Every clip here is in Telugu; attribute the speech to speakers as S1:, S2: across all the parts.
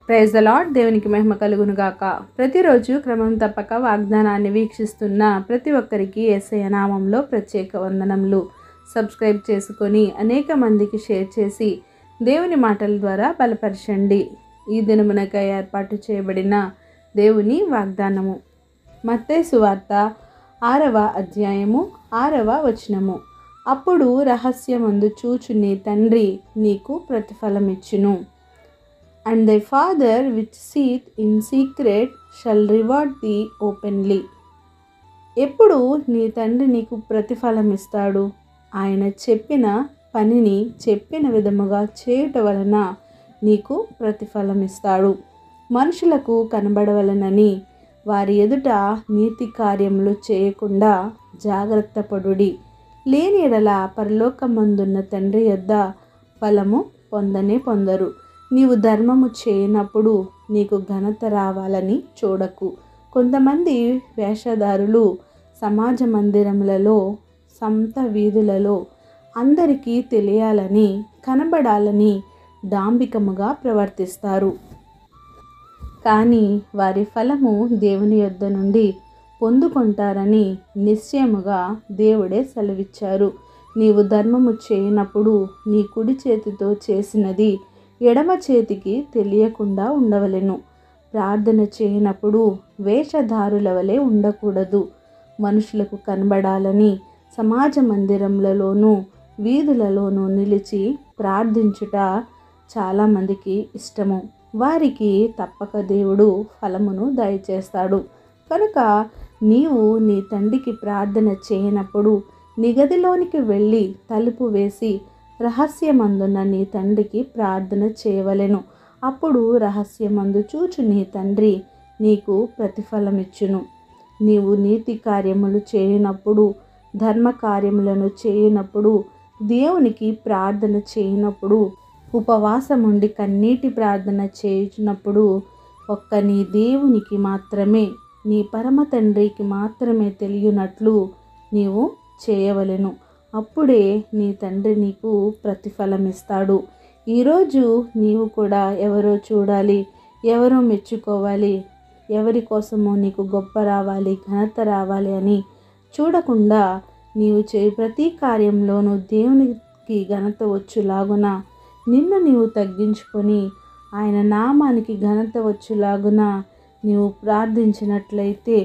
S1: Praise the lord. దేవునికి మహిమ కలుగును గాక. ప్రతిరోజు క్రమం తప్పక వాగ్దానాన్ని వీక్షిస్తున్న ప్రతి ఒక్కరికి యేసయ్య నామంలో ప్రత్యేక వందనములు. సబ్స్క్రైబ్ చేసుకొని అనేక మందికి షేర్ చేసి దేవుని మాటల ద్వారా బలపరచండి. ఈ దినమునకై ఏర్పాటు చేయబడిన దేవుని వాగ్దానము మత్తయి సువార్త 6వ అధ్యాయము 6వ వచనము. అప్పుడు రహస్యమందు చూచు నీ తండ్రి నీకు ప్రతిఫలమిచ్చును. And thy Father which seeth in secret shall reward thee openly. ఎప్పుడు నీ తండ్రి నీకు ప్రతిఫలం ఇస్తాడు? ఆయన చెప్పిన పనిని చెప్పిన విధముగా చేయుట వలన నీకు ప్రతిఫలం ఇస్తాడు. మనుషులకు కనబడవలనని వారి ఎదుట నీతి కార్యములు చేయకుండా జాగ్రత్త పడుడి. లేని ఎడల పరలోకమందున్న తండ్రి యొద్ద ఫలము పొందరు. నీవు ధర్మము చేయనప్పుడు నీకు ఘనత రావాలని చూడకు. కొంతమంది వేషధారులు సమాజ మందిరములలో, సంత వీధులలో అందరికీ తెలియాలని, కనబడాలని డాంబికముగా ప్రవర్తిస్తారు. కానీ వారి ఫలము దేవుని యొద్ద నుండి పొందుకుంటారని నిశ్చయముగా దేవుడే సెలవిచ్చారు. నీవు ధర్మము చేయనప్పుడు నీ కుడి చేతితో చేసినది ఎడమ చేతికి తెలియకుండా ఉండవలెను. ప్రార్థన చేయనప్పుడు వేషధారుల వలె ఉండకూడదు. మనుషులకు కనబడాలని సమాజ మందిరములలోనూ వీధులలోనూ నిలిచి ప్రార్థించుట చాలామందికి ఇష్టము. వారికి తప్పక దేవుడు ఫలమును దయచేస్తాడు. కనుక నీవు నీ తండ్రికి ప్రార్థన చేయనప్పుడు నీ గదిలోనికి వెళ్ళి తలుపు వేసి రహస్యమందున్న నీ తండ్రికి ప్రార్థన చేయవలెను. అప్పుడు రహస్యమందు చూచు నీ తండ్రి నీకు ప్రతిఫలమిచ్చును. నీవు నీతి కార్యములు చేయనప్పుడు, ధర్మ కార్యములను చేయనప్పుడు, దేవునికి ప్రార్థన చేయనప్పుడు, ఉపవాసముండి కన్నీటి ప్రార్థన చేయుచున్నప్పుడు ఒక్క నీ దేవునికి మాత్రమే, నీ పరమ తండ్రికి మాత్రమే తెలియనట్లు నీవు చేయవలెను. అప్పుడే నీ తండ్రి నీకు ప్రతిఫలం ఇస్తాడు. ఈరోజు నీవు కూడా ఎవరో చూడాలి, ఎవరో మెచ్చుకోవాలి, ఎవరి కోసమో నీకు గొప్ప రావాలి, ఘనత రావాలి అని చూడకుండా నీవు చేయి ప్రతి కార్యంలోనూ దేవునికి ఘనత వచ్చులాగున నిన్ను నీవు తగ్గించుకొని ఆయన నామానికి ఘనత వచ్చులాగున నీవు ప్రార్థించినట్లయితే,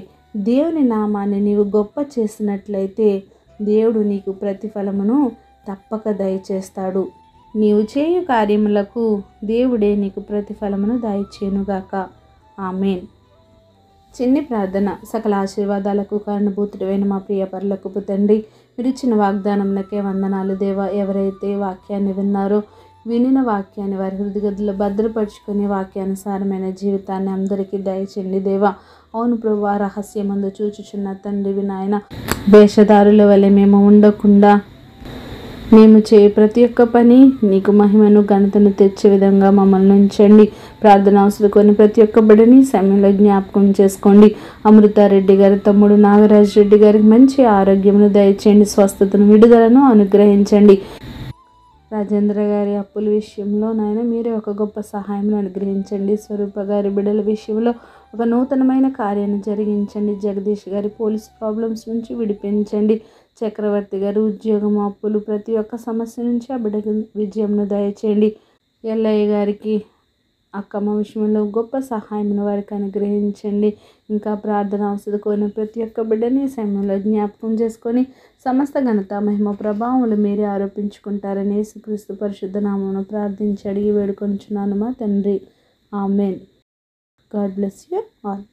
S1: దేవుని నామాన్ని నీవు గొప్ప చేసినట్లయితే దేవుడు నీకు ప్రతిఫలమును తప్పక దయచేస్తాడు. నీవు చేయు కార్యములకు దేవుడే నీకు ప్రతిఫలమును దయచేయునుగాక. ఆమేన్. చిన్ని ప్రార్థన. సకల ఆశీర్వాదాలకు కారణభూతుడైన మా ప్రియ పరలోకపు తండ్రి, మీరు ఇచ్చిన వాగ్దానములకే వందనాలు దేవా. ఎవరైతే వాక్యాన్ని విన్నారో, వినిన వాక్యాన్ని వారి హృదయగదుల్లో భద్రపరుచుకుని వాక్యానుసారమైన జీవితాన్ని అందరికీ దయచేయండి దేవా. అవును ప్రభువా, రహస్యమందు చూచుచున్న తండ్రివి నాయన, వేషధారుల వలె మేము ఉండకుండా మేము చేయ ప్రతి ఒక్క పని నీకు మహిమను ఘనతను తెచ్చే విధంగా మమ్మల్ని ఉంచండి. ప్రార్థన అవసరం ప్రతి ఒక్క బిడ్డని సమయంలో జ్ఞాపకం చేసుకోండి. అమృతారెడ్డి గారి తమ్ముడు నాగరాజ్ రెడ్డి గారికి మంచి ఆరోగ్యమును దయచేయండి, స్వస్థతను విడుదలను అనుగ్రహించండి. రాజేంద్ర గారి అప్పుల విషయంలో నాయన మీరే ఒక గొప్ప సహాయం అనుగ్రహించండి. స్వరూప గారి బిడ్డల విషయంలో ఒక నూతనమైన కార్యాన్ని జరిగించండి. జగదీష్ గారి పోలీస్ ప్రాబ్లమ్స్ నుంచి విడిపించండి. చక్రవర్తి గారి ఉద్యోగం, అప్పులు, ప్రతి ఒక్క సమస్య నుంచి ఆ బిడ్డకు విజయంను దయచేయండి. ఎల్లయ్య గారికి అక్కమ్మ విషయంలో గొప్ప సహాయం వారికి అనుగ్రహించండి. ఇంకా ప్రార్థన అవసరం ప్రతి ఒక్క బిడ్డని సమయంలో జ్ఞాపకం చేసుకొని సమస్త ఘనత మహిమ ప్రభావములు మీరే ఆరోపించుకుంటారని యేసుక్రీస్తు పరిశుద్ధ నామమున ప్రార్థించి అడిగి వేడుకొంచున్నాను మా తండ్రి. Amen. God bless you all.